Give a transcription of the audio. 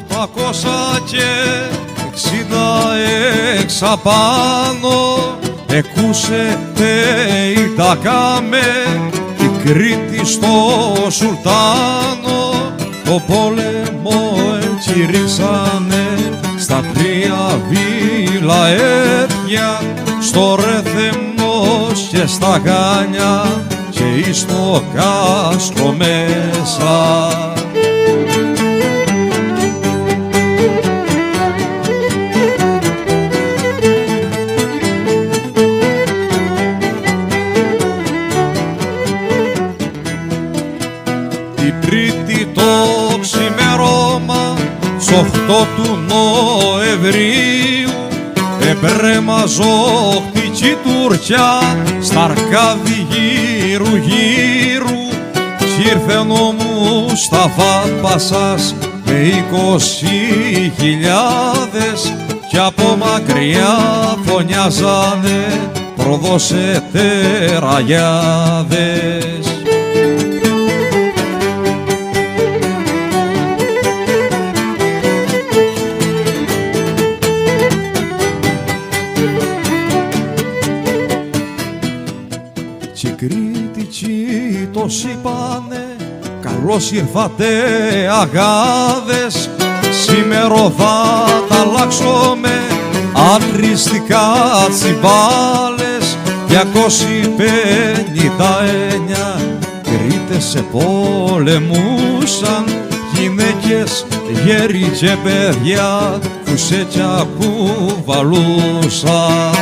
«1866 απάνω εκούσετε η Τακάμε η Κρήτη στο Σουλτάνο το πόλεμο εγκηρύξανε στα 3 βιλαέτια στο Ρεθεμνός και στα Γάνια και εις το Κάστρο μέσα. Την Τρίτη το ξημερώμα σ' 8 του Νοεμβρίου εμπρέμαζοχτική Τουρκιά στ' Αρκάδι γύρου γύρου κι ήρθε ο Μουσταφά Πασάς με 20.000 κι από μακριά φωνιάζανε προδώσετε ραγιάδες. Κι οι Κρήτικοι τόσοι είπανε καλώς ήρθατε αγάδες σήμερο θα τα αλλάξουμε αντριστικά τσιμπάλες 259 Κρήτες επολεμούσαν γυναίκες, γέροι και παιδιά φουσέτια κουβαλούσαν.